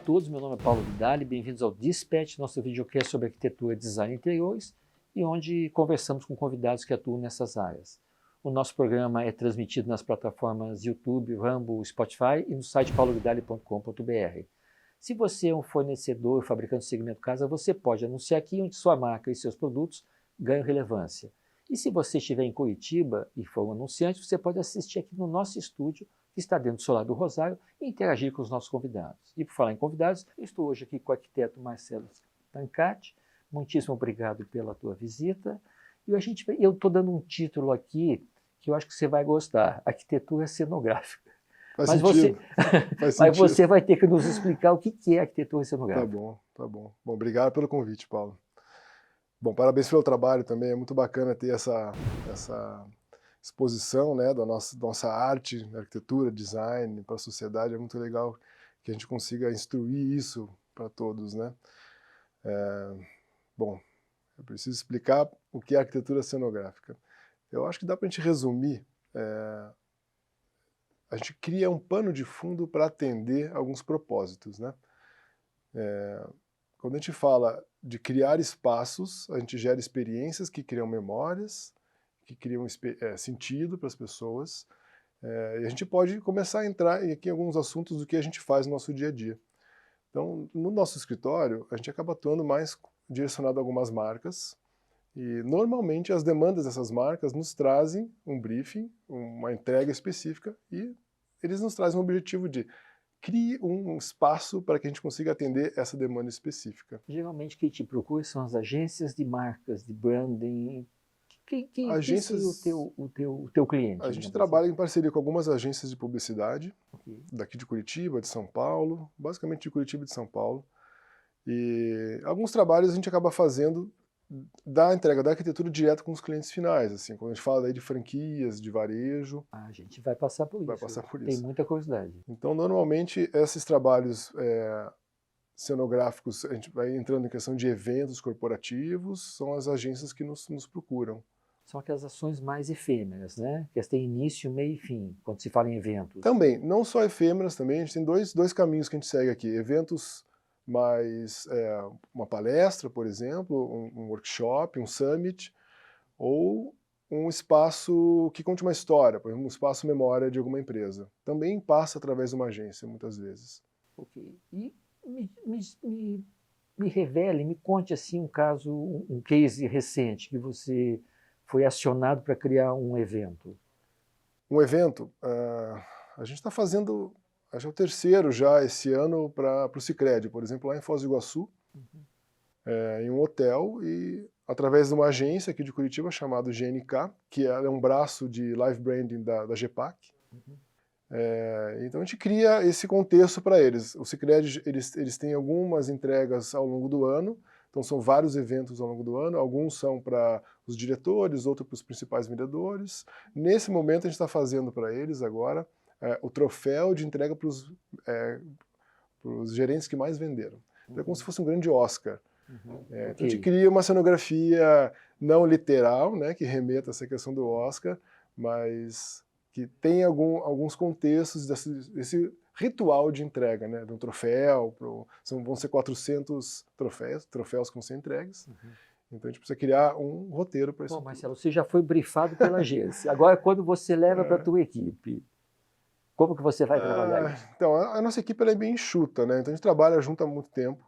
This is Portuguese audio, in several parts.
todos, meu nome é Paulo Vidali, bem-vindos ao Dispatch, nosso videocast sobre arquitetura, design e interiores, e onde conversamos com convidados que atuam nessas áreas. O nosso programa é transmitido nas plataformas YouTube, Rumble, Spotify e no site paulovidali.com.br. Se você é um fornecedor, fabricante de segmento casa, você pode anunciar aqui onde sua marca e seus produtos ganham relevância. E se você estiver em Curitiba e for um anunciante, você pode assistir aqui no nosso estúdio, que está dentro do Solar do Rosário, e interagir com os nossos convidados. E por falar em convidados, eu estou hoje aqui com o arquiteto Marcelo Tancati. Muitíssimo obrigado pela tua visita. E eu estou dando um título aqui que eu acho que você vai gostar, Arquitetura Cenográfica. Faz sentido. Mas você vai ter que nos explicar o que é arquitetura cenográfica. Tá bom, tá bom. Bom, obrigado pelo convite, Paulo. Bom, parabéns pelo trabalho também, é muito bacana ter essa exposição, né, da nossa arte, arquitetura, design para a sociedade, é muito legal que a gente consiga instruir isso para todos, né. Bom, eu preciso explicar o que é arquitetura cenográfica. Eu acho que dá para a gente resumir, a gente cria um pano de fundo para atender alguns propósitos, né. Quando a gente fala de criar espaços, a gente gera experiências que criam memórias, que criam sentido para as pessoas, e a gente pode começar a entrar aqui em alguns assuntos do que a gente faz no nosso dia a dia. Então, no nosso escritório, a gente acaba atuando mais direcionado a algumas marcas, e normalmente as demandas dessas marcas nos trazem um briefing, uma entrega específica, e eles nos trazem um objetivo de crie um espaço para que a gente consiga atender essa demanda específica. Geralmente quem te procura são as agências de marcas, de branding. Quem é o teu cliente? A gente trabalha em parceria com algumas agências de publicidade, daqui de Curitiba, de São Paulo, basicamente de Curitiba e de São Paulo. E alguns trabalhos a gente acaba fazendo da entrega da arquitetura direto com os clientes finais, assim, quando a gente fala aí de franquias, de varejo. A gente vai passar por isso. Vai passar por Tem isso. muita curiosidade. Então, normalmente, esses trabalhos cenográficos, a gente vai entrando em questão de eventos corporativos, são as agências que nos procuram. São aquelas ações mais efêmeras, né? Que têm início, meio e fim, quando se fala em eventos. Também, não só efêmeras também, a gente tem dois caminhos que a gente segue aqui. Eventos mais, uma palestra, por exemplo, um workshop, um summit, ou um espaço que conte uma história, por exemplo, um espaço memória de alguma empresa. Também passa através de uma agência, muitas vezes. Ok. E me revele, me conte assim um caso, um case recente que você foi acionado para criar um evento. Um evento, a gente está fazendo, acho que é o terceiro já esse ano para o Sicredi, por exemplo, lá em Foz do Iguaçu, em um hotel, e através de uma agência aqui de Curitiba chamada GNK, que é um braço de live branding da GEPAC. Então a gente cria esse contexto para eles. O Sicredi, eles têm algumas entregas ao longo do ano, então são vários eventos ao longo do ano, alguns são para os diretores, outros para os principais vendedores. Nesse momento a gente está fazendo para eles agora o troféu de entrega para os gerentes que mais venderam. Então é como se fosse um grande Oscar. Então a gente cria uma cenografia não literal, né, que remeta a essa questão do Oscar, mas que tem alguns contextos desse ritual de entrega, né, de um troféu, vão ser 400 troféus que vão ser entregues. Então a gente precisa criar um roteiro para isso. Bom, Marcelo, você já foi brifado pela agência. Agora, quando você leva para a tua equipe, como que você vai trabalhar isso? Então, a nossa equipe ela é bem enxuta, né? Então a gente trabalha junto há muito tempo.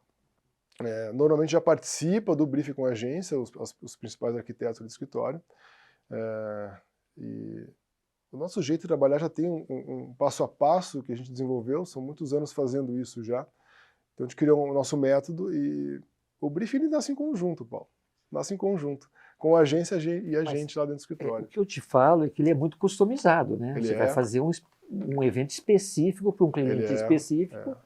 Normalmente já participa do briefing com a agência, os principais arquitetos do escritório. E o nosso jeito de trabalhar já tem um passo a passo que a gente desenvolveu, são muitos anos fazendo isso já. Então a gente criou o nosso método e o briefing ele nasce em conjunto, Paulo. Nasce em conjunto, com a agência e a gente lá dentro do escritório. O que eu te falo é que ele é muito customizado, né? Você vai fazer um evento específico para um cliente específico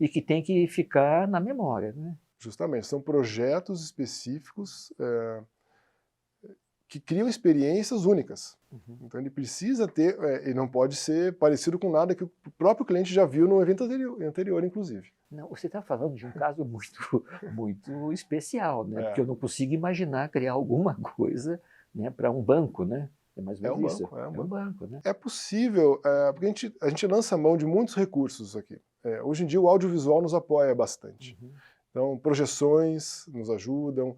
e que tem que ficar na memória, né? Justamente, são projetos específicos que criam experiências únicas. Então ele precisa ter, ele não pode ser parecido com nada que o próprio cliente já viu no evento anterior inclusive. Não, você está falando de um caso muito especial, né? Porque eu não consigo imaginar criar alguma coisa, né, para um banco, né? É mais ou menos isso. É um banco, né? É possível, porque a gente lança mão de muitos recursos aqui. hoje em dia o audiovisual nos apoia bastante. Uhum. Então, projeções nos ajudam.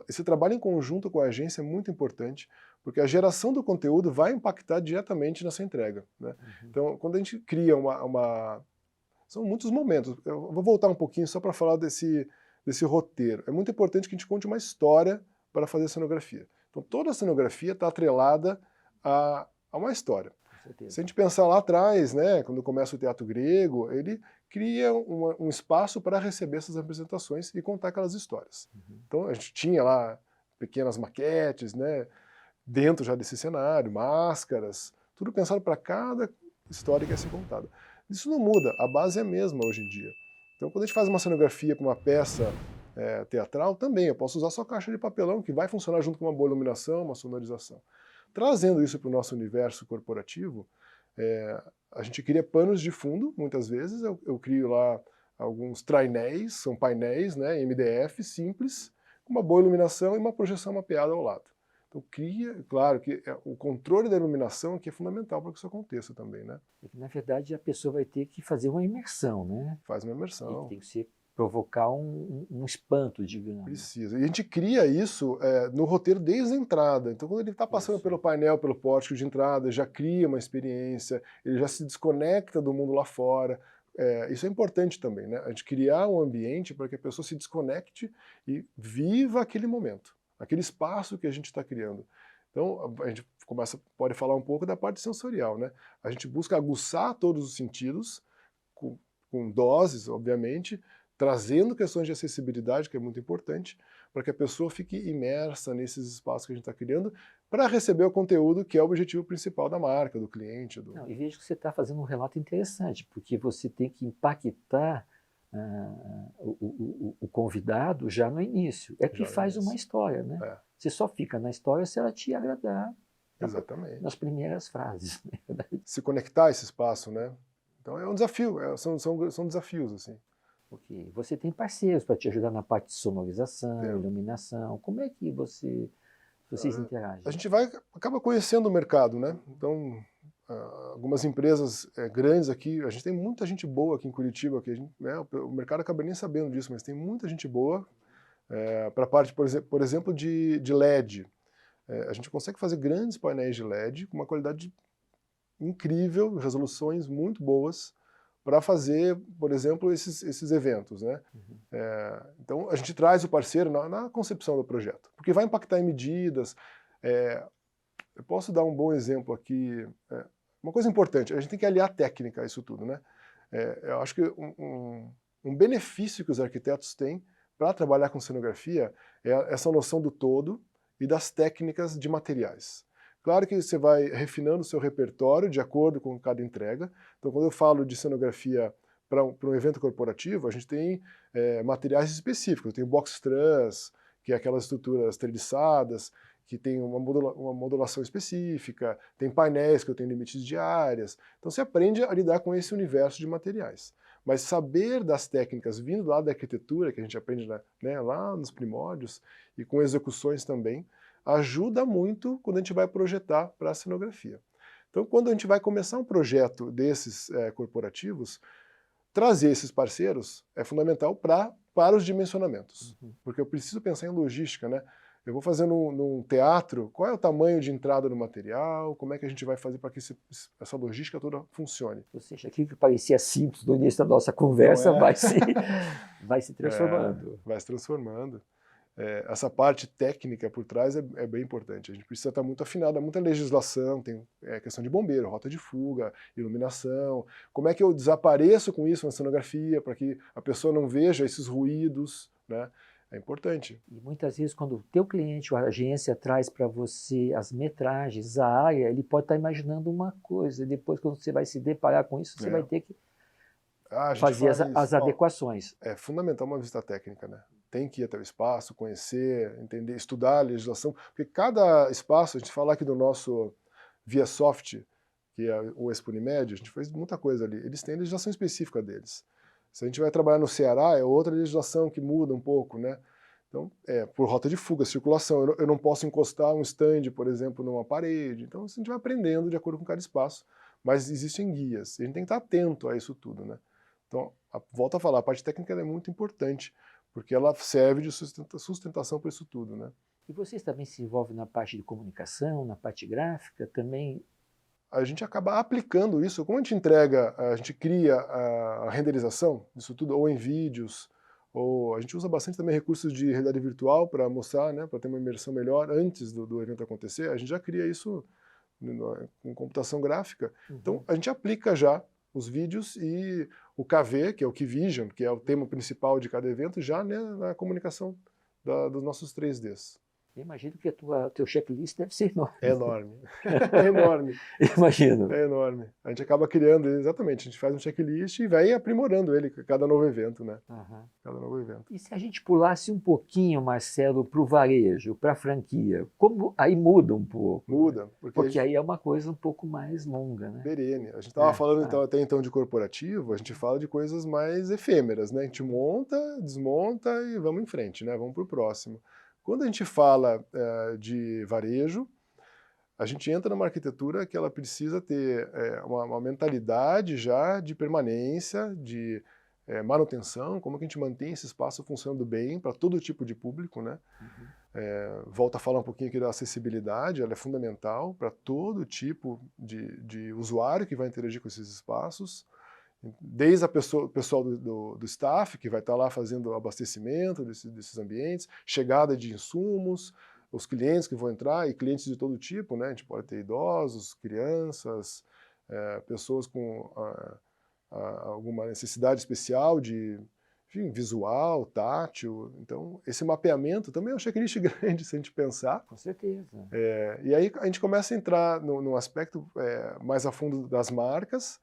Esse trabalho em conjunto com a agência é muito importante, porque a geração do conteúdo vai impactar diretamente nessa entrega, né? Uhum. Então, quando a gente cria São muitos momentos. Eu vou voltar um pouquinho só para falar desse roteiro. É muito importante que a gente conte uma história para fazer a cenografia. Então, toda a cenografia está atrelada a uma história. Com certeza. Se a gente pensar lá atrás, né, quando começa o teatro grego, ele cria um espaço para receber essas representações e contar aquelas histórias. Uhum. Então a gente tinha lá pequenas maquetes, né, dentro já desse cenário, máscaras, tudo pensado para cada história que ia ser contada. Isso não muda, a base é a mesma hoje em dia. Então quando a gente faz uma cenografia para uma peça teatral, também eu posso usar só caixa de papelão, que vai funcionar junto com uma boa iluminação, uma sonorização. Trazendo isso para o nosso universo corporativo, a gente cria panos de fundo, muitas vezes, eu crio lá alguns trainéis, são painéis, né, MDF simples, com uma boa iluminação e uma projeção mapeada ao lado. Então claro que o controle da iluminação aqui é fundamental para que isso aconteça também, né? Na verdade, a pessoa vai ter que fazer uma imersão, né? Faz uma imersão. E tem que provocar um espanto, digamos. Precisa. E a gente cria isso no roteiro desde a entrada. Então, quando ele está passando pelo painel, pelo pórtico de entrada, já cria uma experiência, ele já se desconecta do mundo lá fora. Isso é importante também, né? A gente criar um ambiente para que a pessoa se desconecte e viva aquele momento, aquele espaço que a gente está criando. Então, a gente pode falar um pouco da parte sensorial, né? A gente busca aguçar todos os sentidos, com doses, obviamente, trazendo questões de acessibilidade, que é muito importante, para que a pessoa fique imersa nesses espaços que a gente está criando, para receber o conteúdo que é o objetivo principal da marca, do cliente. Não, e vejo que você está fazendo um relato interessante, porque você tem que impactar o convidado já no início. É que faz uma história, né? Você só fica na história se ela te agradar. Exatamente. Nas primeiras frases. Né? Se conectar a esse espaço, né? Então é um desafio, são desafios, assim. Porque você tem parceiros para te ajudar na parte de sonorização, iluminação. Como é que vocês interagem? A gente acaba conhecendo o mercado, né? Então, algumas empresas grandes aqui, a gente tem muita gente boa aqui em Curitiba, né? O mercado acaba nem sabendo disso, mas tem muita gente boa para a parte, por exemplo, de LED. A gente consegue fazer grandes painéis de LED com uma qualidade incrível, resoluções muito boas, para fazer, por exemplo, esses eventos, né? Uhum. Então, a gente traz o parceiro na concepção do projeto, porque vai impactar em medidas. Eu posso dar um bom exemplo aqui. Uma coisa importante, a gente tem que aliar técnica a isso tudo, né? Eu acho que um benefício que os arquitetos têm para trabalhar com cenografia é essa noção do todo e das técnicas de materiais. Claro que você vai refinando o seu repertório de acordo com cada entrega. Então, quando eu falo de cenografia para um evento corporativo, a gente tem materiais específicos. Eu tenho box truss, que é aquelas estruturas treliçadas, que tem uma modulação específica, tem painéis que eu tenho limites de áreas. Então, você aprende a lidar com esse universo de materiais. Mas saber das técnicas vindo lá da arquitetura, que a gente aprende lá nos primórdios, e com execuções também, ajuda muito quando a gente vai projetar para a cenografia. Então, quando a gente vai começar um projeto desses corporativos, trazer esses parceiros é fundamental para os dimensionamentos. Uhum. Porque eu preciso pensar em logística, né? Eu vou fazer num teatro, qual é o tamanho de entrada do material, como é que a gente vai fazer para que essa logística toda funcione. Ou seja, aquilo que parecia simples no início da nossa conversa vai se transformando. Vai se transformando. Essa parte técnica por trás é bem importante. A gente precisa estar muito afinado, há muita legislação, tem questão de bombeiro, rota de fuga, iluminação. Como é que eu desapareço com isso na cenografia para que a pessoa não veja esses ruídos, né? É importante. E muitas vezes, quando o teu cliente ou a agência traz para você as metragens, a área, ele pode estar imaginando uma coisa, e depois, quando você vai se deparar com isso, você vai ter que fazer as adequações. É fundamental uma visita técnica, né? Tem que ir até o espaço, conhecer, entender, estudar a legislação, porque cada espaço, a gente fala aqui do nosso ViaSoft, que é o Expo Unimed, a gente fez muita coisa ali, eles têm legislação específica deles. Se a gente vai trabalhar no Ceará, é outra legislação que muda um pouco, né? Então, por rota de fuga, circulação, eu não posso encostar um stand, por exemplo, numa parede. Então, a gente vai aprendendo de acordo com cada espaço, mas existem guias. E a gente tem que estar atento a isso tudo, né? Então, volto a falar, a parte técnica ela é muito importante, porque ela serve de sustentação para isso tudo, né? E vocês também se envolvem na parte de comunicação, na parte gráfica, também? A gente acaba aplicando isso, como a gente entrega, a gente cria a renderização disso tudo, ou em vídeos, ou a gente usa bastante também recursos de realidade virtual para mostrar, né, para ter uma imersão melhor antes do evento acontecer, a gente já cria isso com computação gráfica. Então a gente aplica já os vídeos e o KV, que é o Key Vision, que é o tema principal de cada evento, já, né, na comunicação dos nossos 3Ds. Eu imagino que teu checklist deve ser enorme. É enorme. É enorme. Imagino. É enorme. A gente acaba criando, exatamente, a gente faz um checklist e vai aprimorando ele a cada novo evento, né? Cada novo evento. E se a gente pulasse um pouquinho, Marcelo, para o varejo, para a franquia, como aí muda um pouco? Muda. Porque aí é uma coisa um pouco mais longa, né? Perene. A gente estava falando até então de corporativo, a gente fala de coisas mais efêmeras, né? A gente monta, desmonta e vamos em frente, né? Vamos para o próximo. Quando a gente fala de varejo, a gente entra numa arquitetura que ela precisa ter uma mentalidade já de permanência, de manutenção, como que a gente mantém esse espaço funcionando bem para todo tipo de público, né? Volto a falar um pouquinho aqui da acessibilidade, ela é fundamental para todo tipo de usuário que vai interagir com esses espaços, desde o pessoal do staff, que vai estar lá fazendo abastecimento desses ambientes, chegada de insumos, os clientes que vão entrar, e clientes de todo tipo, né? A gente pode ter idosos, crianças, pessoas com alguma necessidade especial de, enfim, visual, tátil. Então, esse mapeamento também é um checklist grande, se a gente pensar. Com certeza. E aí a gente começa a entrar num aspecto mais a fundo das marcas,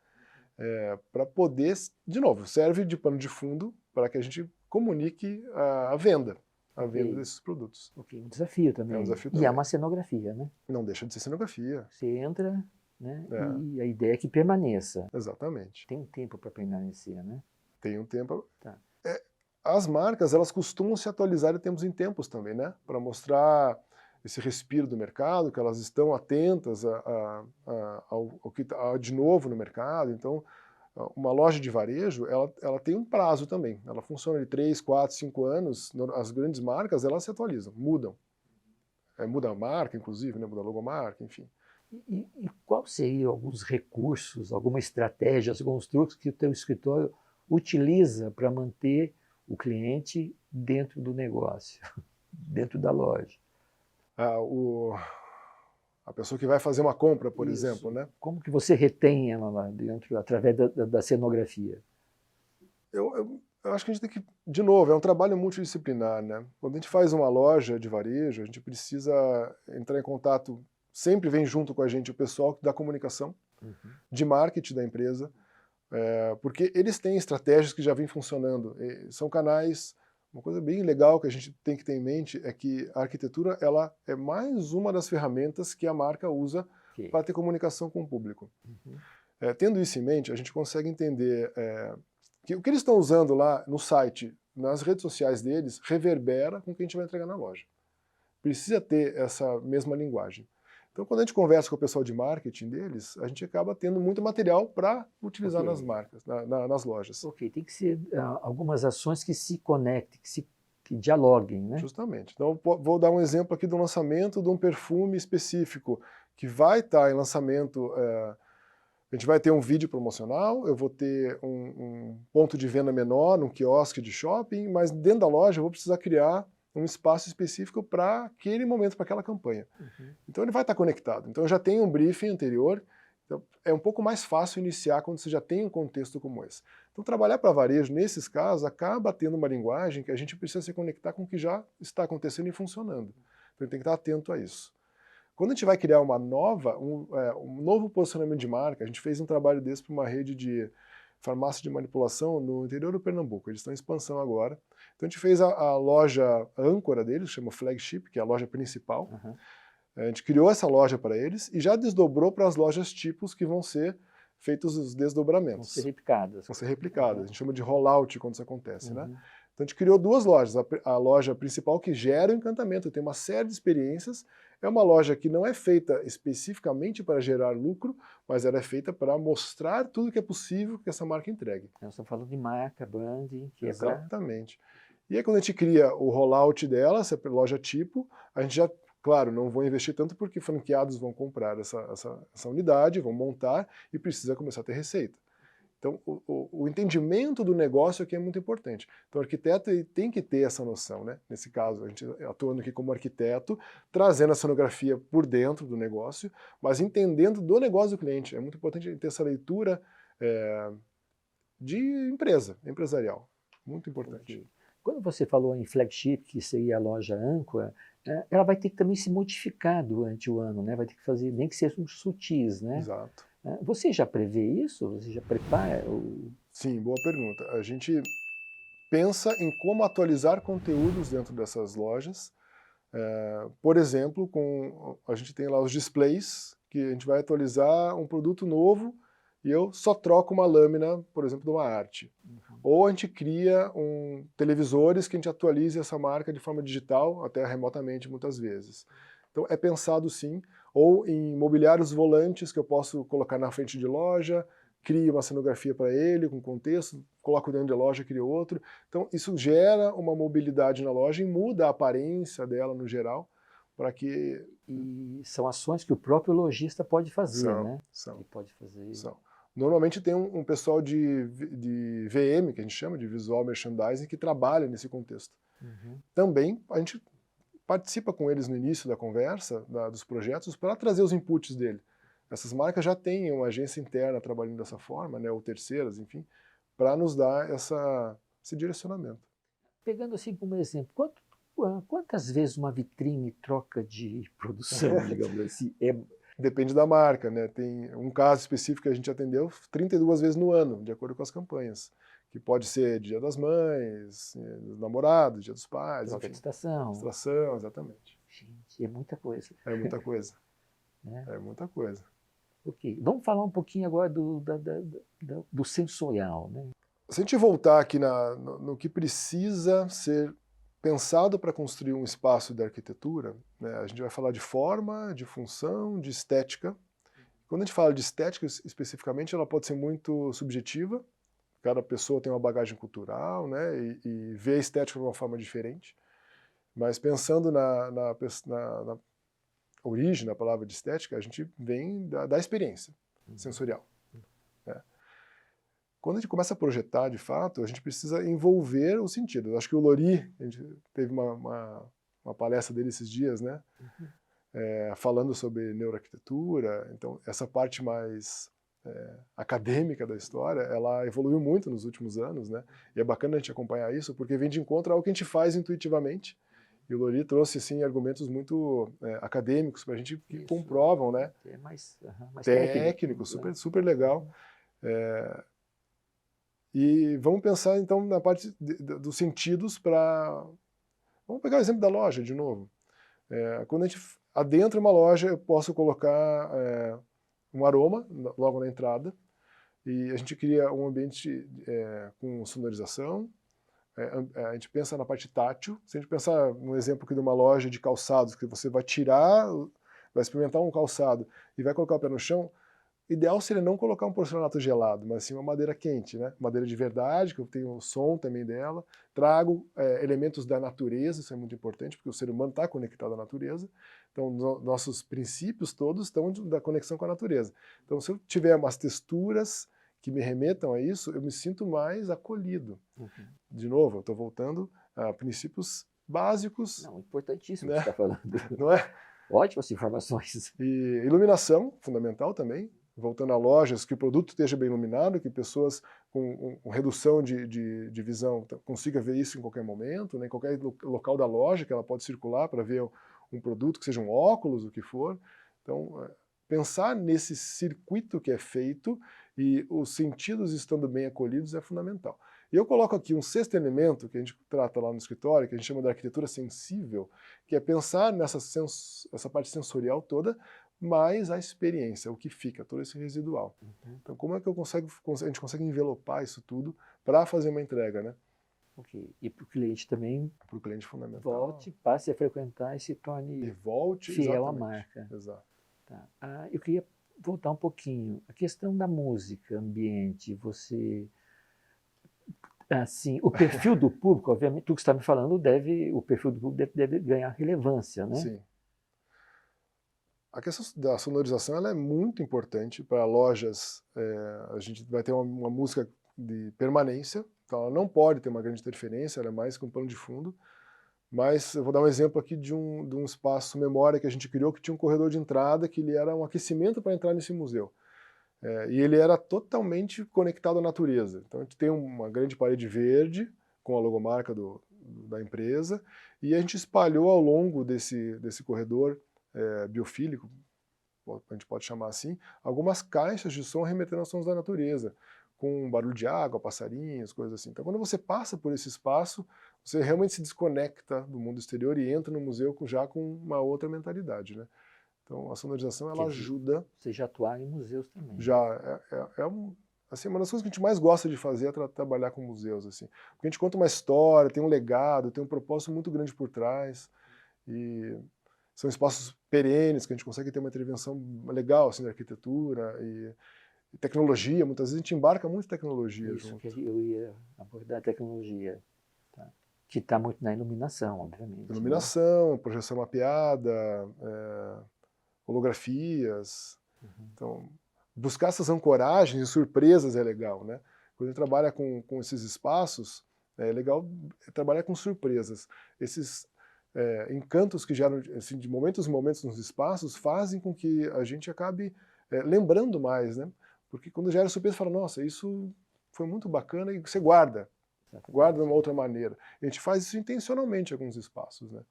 para poder, de novo, serve de pano de fundo para que a gente comunique a venda desses produtos. Um desafio também. É um desafio também. E é uma cenografia, né? Não deixa de ser cenografia. Você entra, né? E a ideia é que permaneça. Exatamente. Tem um tempo para permanecer, né? Tem um tempo. Tá. As marcas, elas costumam se atualizar de tempos em tempos também, né? Para mostrar esse respiro do mercado, que elas estão atentas ao que está de novo no mercado. Então, uma loja de varejo, ela tem um prazo também. Ela funciona de 3, 4, 5 anos. As grandes marcas, elas se atualizam, mudam. Muda a marca, inclusive, né? Muda a logomarca, enfim. E qual seriam alguns recursos, alguma estratégia, alguns truques que o teu escritório utiliza para manter o cliente dentro do negócio, dentro da loja? A pessoa que vai fazer uma compra, por Isso. exemplo, né? Como que você retém ela lá dentro, através da cenografia? Eu acho que a gente tem que, de novo, é um trabalho multidisciplinar, né? Quando a gente faz uma loja de varejo, a gente precisa entrar em contato, sempre vem junto com a gente o pessoal da comunicação, de marketing da empresa, porque eles têm estratégias que já vêm funcionando. São canais. Uma coisa bem legal que a gente tem que ter em mente é que a arquitetura ela é mais uma das ferramentas que a marca usa para ter comunicação com o público. Tendo isso em mente, a gente consegue entender que o que eles estão usando lá no site, nas redes sociais deles, reverbera com o que a gente vai entregar na loja. Precisa ter essa mesma linguagem. Então, quando a gente conversa com o pessoal de marketing deles, a gente acaba tendo muito material para utilizar nas marcas, nas lojas. Tem que ser algumas ações que se conectem, que dialoguem, né? Justamente. Então, vou dar um exemplo aqui do lançamento de um perfume específico, que vai estar em lançamento. A gente vai ter um vídeo promocional, eu vou ter um ponto de venda menor, um quiosque de shopping, mas dentro da loja eu vou precisar criar um espaço específico para aquele momento, para aquela campanha. Então ele vai estar conectado. Então eu já tenho um briefing anterior, então é um pouco mais fácil iniciar quando você já tem um contexto como esse. Então trabalhar para varejo, nesses casos, acaba tendo uma linguagem que a gente precisa se conectar com o que já está acontecendo e funcionando. Então tem que estar atento a isso. Quando a gente vai criar um novo posicionamento de marca, a gente fez um trabalho desse para uma rede de farmácia de manipulação no interior do Pernambuco. Eles estão em expansão agora. Então a gente fez a loja âncora deles, chama Flagship, que é a loja principal. A gente criou essa loja para eles e já desdobrou para as lojas tipos que vão ser feitos os desdobramentos. Vão ser replicadas. Vão ser replicadas. A gente chama de rollout quando isso acontece, né? Então a gente criou duas lojas. A loja principal que gera o encantamento, tem uma série de experiências, É uma loja que não é feita especificamente para gerar lucro, mas ela é feita para mostrar tudo que é possível que essa marca entregue. Nós estamos falando de marca, branding, que é para... Exatamente. E aí quando a gente cria o rollout dela, essa loja tipo, a gente já, claro, não vou investir tanto porque franqueados vão comprar essa unidade, vão montar e precisa começar a ter receita. Então, o entendimento do negócio aqui é muito importante. Então, o arquiteto ele tem que ter essa noção, né? Nesse caso, a gente atuando aqui como arquiteto, trazendo a cenografia por dentro do negócio, mas entendendo do negócio do cliente. É muito importante ter essa leitura de empresa, empresarial. Muito importante. Okay. Quando você falou em flagship, que seria a loja âncora, ela vai ter que também se modificar durante o ano, né? Vai ter que fazer, nem que sejam sutis, né? Exato. Você já prevê isso? Você já prepara? Sim, boa pergunta. A gente pensa em como atualizar conteúdos dentro dessas lojas. Por exemplo, a gente tem lá os displays, que a gente vai atualizar um produto novo e eu só troco uma lâmina, por exemplo, de uma arte. Ou a gente cria televisores que a gente atualize essa marca de forma digital, até remotamente muitas vezes. Então é pensado sim, ou em mobiliários volantes que eu posso colocar na frente de loja, crio uma cenografia para ele, com contexto, coloco dentro de loja, crio outro. Então isso gera uma mobilidade na loja e muda a aparência dela no geral, para que... E são ações que o próprio lojista pode fazer, né? São. Pode fazer. São. Normalmente tem um pessoal de VM, que a gente chama de Visual Merchandising, que trabalha nesse contexto. Também a gente participa com eles no início da conversa, dos projetos, para trazer os inputs dele. Essas marcas já têm uma agência interna trabalhando dessa forma, né, ou terceiras, enfim, para nos dar esse direcionamento. Pegando assim como exemplo, quantas vezes uma vitrine troca de produção, digamos assim? Depende da marca, né? Tem um caso específico que a gente atendeu 32 vezes no ano, de acordo com as campanhas. Que pode ser Dia das Mães, dos Namorados, Dia dos Pais, troca enfim. de estação. Estação, exatamente. Gente, é muita coisa. É muita coisa. Né? É muita coisa. Ok, vamos falar um pouquinho agora do sensorial, né? Se a gente voltar aqui no que precisa ser pensado para construir um espaço de arquitetura, né, a gente vai falar de forma, de função, de estética. Quando a gente fala de estética especificamente, ela pode ser muito subjetiva, cada pessoa tem uma bagagem cultural, né, e vê a estética de uma forma diferente. Mas pensando na origem da palavra de estética, a gente vem da experiência sensorial. Né. Quando a gente começa a projetar, de fato, a gente precisa envolver os sentidos. Acho que o Lori, a gente teve uma palestra dele esses dias, né? Falando sobre neuroarquitetura. Então, essa parte mais acadêmica da história, ela evoluiu muito nos últimos anos, né? E é bacana a gente acompanhar isso, porque vem de encontro ao que a gente faz intuitivamente. E o Lori trouxe, assim, argumentos muito acadêmicos para a gente que comprovam, né? É mais técnico, super legal. E vamos pensar, então, na parte dos sentidos para... Vamos pegar o exemplo da loja, de novo. Quando a gente adentra uma loja, eu posso colocar um aroma logo na entrada, e a gente cria um ambiente com sonorização, a gente pensa na parte tátil. Se a gente pensar num exemplo aqui de uma loja de calçados, que você vai vai experimentar um calçado e vai colocar o pé no chão, ideal seria não colocar um porcelanato gelado, mas sim uma madeira quente, né? Madeira de verdade, que eu tenho o som também dela. Trago elementos da natureza, isso é muito importante, porque o ser humano está conectado à natureza. Então, nossos princípios todos estão da conexão com a natureza. Então, se eu tiver umas texturas que me remetam a isso, eu me sinto mais acolhido. De novo, eu estou voltando a princípios básicos. Não, importantíssimo, né? O que você está falando. Não é? Ótimas informações. E iluminação, fundamental também. Voltando a lojas, que o produto esteja bem iluminado, que pessoas com redução de visão consigam ver isso em qualquer momento, né, em qualquer local da loja que ela pode circular para ver um produto, que seja um óculos, o que for. Então, pensar nesse circuito que é feito e os sentidos estando bem acolhidos é fundamental. E eu coloco aqui um sexto elemento que a gente trata lá no escritório, que a gente chama de arquitetura sensível, que é pensar essa parte sensorial toda, mais a experiência, o que fica, todo esse residual. Então, como é que a gente consegue envelopar isso tudo para fazer uma entrega, né? Ok. E para o cliente também Para o cliente fundamental. volte, passe a frequentar e se E torne volte, fiel à exatamente. marca. Exato. Tá. Eu queria voltar um pouquinho. A questão da música, ambiente, você... Assim, o perfil do público, obviamente, tudo que você está me falando o perfil do público deve ganhar relevância, né? Sim. A questão da sonorização ela é muito importante para lojas. A gente vai ter uma música de permanência, então ela não pode ter uma grande interferência, ela é mais que um pano de fundo. Mas eu vou dar um exemplo aqui de um espaço memória que a gente criou, que tinha um corredor de entrada, que ele era um aquecimento para entrar nesse museu. E ele era totalmente conectado à natureza. Então a gente tem uma grande parede verde, com a logomarca da empresa, e a gente espalhou ao longo desse corredor biofílico, a gente pode chamar assim, algumas caixas de som remetendo aos sons da natureza, com barulho de água, passarinhos, coisas assim. Então quando você passa por esse espaço, você realmente se desconecta do mundo exterior e entra no museu já com uma outra mentalidade, né? Então a sonorização ela ajuda. Vocês já atuaram em museus também. Já assim, uma das coisas que a gente mais gosta de fazer é trabalhar com museus, assim, porque a gente conta uma história, tem um legado, tem um propósito muito grande por trás, e são espaços perenes que a gente consegue ter uma intervenção legal assim da arquitetura e tecnologia. Muitas vezes a gente embarca muito tecnologia Isso junto. que eu ia abordar, a tecnologia, tá? Que está muito na iluminação, obviamente. Iluminação, né? Projeção mapeada, holografias. Então, buscar essas ancoragens e surpresas é legal, né? Quando a gente trabalha com esses espaços, é legal trabalhar com surpresas. Esses encantos que geram, assim, de momentos em momentos nos espaços, fazem com que a gente acabe lembrando mais, né? Porque quando gera surpresa, fala, nossa, isso foi muito bacana, e você guarda de uma outra maneira. A gente faz isso intencionalmente em alguns espaços, né?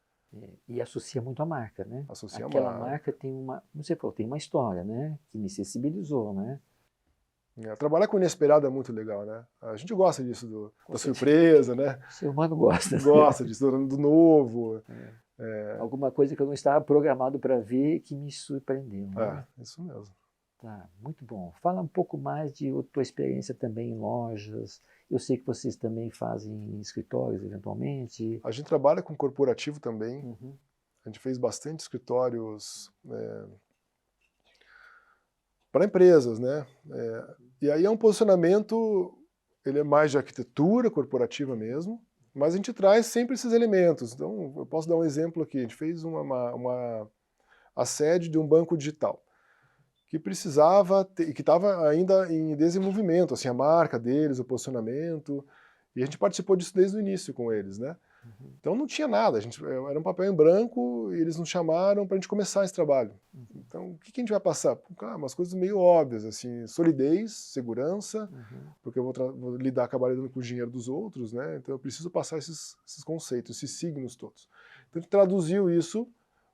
E associa muito a marca, né? Associa Aquela a marca tem uma, como você falou, tem uma história, né? Que me sensibilizou, né? Trabalhar com inesperado é muito legal, né? A gente gosta disso, da surpresa, né? O ser humano gosta. Gosta disso, do novo. Alguma coisa que eu não estava programado para ver que me surpreendeu, né? Isso mesmo. Tá, muito bom. Fala um pouco mais de tua experiência também em lojas. Eu sei que vocês também fazem escritórios, eventualmente. A gente trabalha com corporativo também. A gente fez bastante escritórios para empresas, né? E aí é um posicionamento, ele é mais de arquitetura corporativa mesmo, mas a gente traz sempre esses elementos. Então, eu posso dar um exemplo aqui. A gente fez a sede de um banco digital que precisava, que estava ainda em desenvolvimento, assim, a marca deles, o posicionamento, e a gente participou disso desde o início com eles, né? Então não tinha nada, era um papel em branco e eles nos chamaram para a gente começar esse trabalho. Então o que a gente vai passar? Umas coisas meio óbvias, assim, solidez, segurança, porque eu vou acabar lidando com o dinheiro dos outros, né? Então eu preciso passar esses conceitos, esses signos todos. Então a gente traduziu isso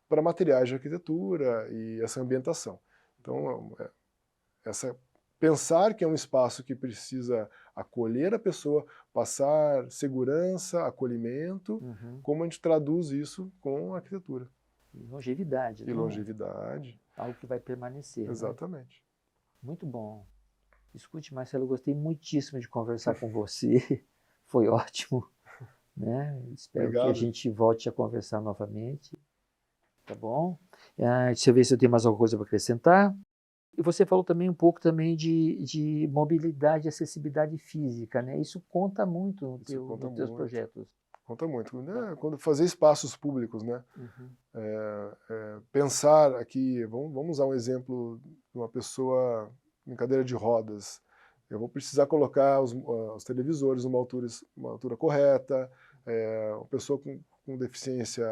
para materiais de arquitetura e essa ambientação. Então, pensar que é um espaço que precisa acolher a pessoa, passar segurança, acolhimento, como a gente traduz isso com a arquitetura. E longevidade. E longevidade. Algo que vai permanecer. Exatamente. Né? Muito bom. Escute, Marcelo, eu gostei muitíssimo de conversar com você. Foi ótimo. Né? Espero que a gente volte a conversar novamente. Tá bom? Deixa eu ver se eu tenho mais alguma coisa para acrescentar. E você falou também um pouco também de mobilidade e acessibilidade física, né? Isso conta muito nos teus projetos. Conta muito. Né? Quando fazer espaços públicos, né? Pensar aqui, vamos usar um exemplo de uma pessoa em cadeira de rodas. Eu vou precisar colocar os televisores numa altura correta, uma pessoa com deficiência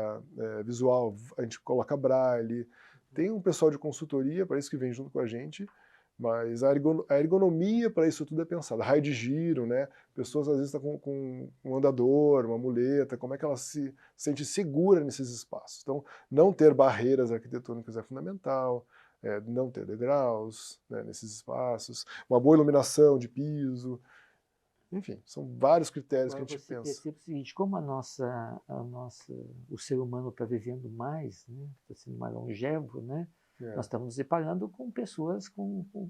visual, a gente coloca braille. Tem um pessoal de consultoria para isso que vem junto com a gente, mas a ergonomia para isso tudo é pensada. Raio de giro, né? Pessoas às vezes estão com um andador, uma muleta, como é que ela se sente segura nesses espaços. Então, não ter barreiras arquitetônicas é fundamental, não ter degraus, né, nesses espaços, uma boa iluminação de piso. Enfim, são vários critérios que a gente pensa. Você percebe o seguinte, como o ser humano está vivendo mais, né, está sendo mais longevo, né, nós estamos nos deparando com pessoas com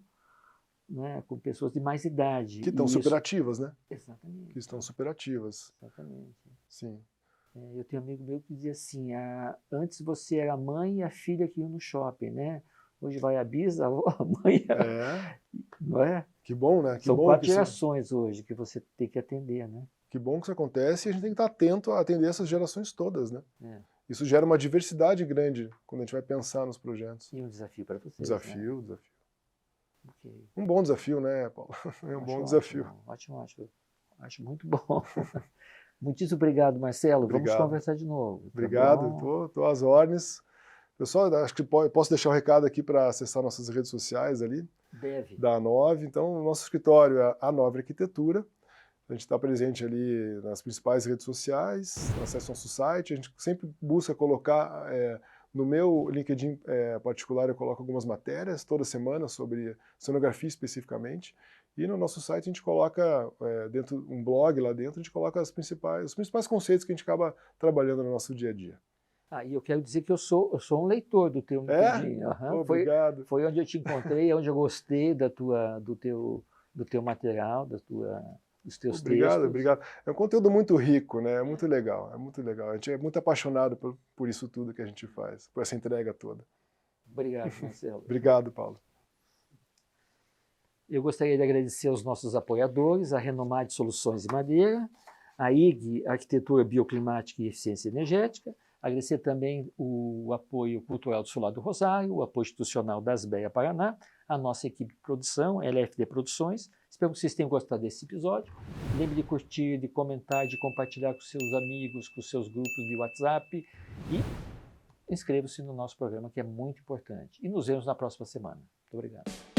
né, com pessoas de mais idade. Que estão superativas, né? Exatamente. Que estão superativas. Exatamente. Sim. Eu tenho um amigo meu que dizia assim, antes você era a mãe e a filha que iam no shopping, né? Hoje vai a bisavó, a mãe, não é? Que bom, né? Que São bom 4 que gerações hoje que você tem que atender, né? Que bom que isso acontece e a gente tem que estar atento a atender essas gerações todas, né? É. Isso gera uma diversidade grande quando a gente vai pensar nos projetos. E um desafio para vocês, Desafio, né? desafio. Okay. Um bom desafio, né, Paulo? É um bom desafio. Ótimo. Acho muito bom. Muitíssimo obrigado, Marcelo. Obrigado. Vamos conversar de novo. Obrigado, tô às ordens. Pessoal, acho que posso deixar o recado aqui para acessar nossas redes sociais ali. Deve. Da A9. Então, o nosso escritório é A9 Arquitetura. A gente está presente ali nas principais redes sociais, acesse nosso site. A gente sempre busca colocar, no meu LinkedIn particular, eu coloco algumas matérias toda semana sobre cenografia especificamente. E no nosso site a gente coloca, dentro um blog lá dentro, a gente coloca os principais conceitos que a gente acaba trabalhando no nosso dia a dia. E eu quero dizer que eu sou um leitor do teu LinkedIn. Obrigado. Foi onde eu te encontrei, onde eu gostei do teu material, dos teus textos. Obrigado. É um conteúdo muito rico, né? É muito legal. A gente é muito apaixonado por isso tudo que a gente faz, por essa entrega toda. Obrigado, Marcelo. Obrigado, Paulo. Eu gostaria de agradecer aos nossos apoiadores, a Renomar de Soluções de Madeira, a IG, Arquitetura Bioclimática e Eficiência Energética, agradecer também o apoio cultural do Solar do Rosário, o apoio institucional da Asbeia Paraná, a nossa equipe de produção, LFD Produções. Espero que vocês tenham gostado desse episódio. Lembre de curtir, de comentar, de compartilhar com seus amigos, com seus grupos de WhatsApp e inscreva-se no nosso programa, que é muito importante. E nos vemos na próxima semana. Muito obrigado.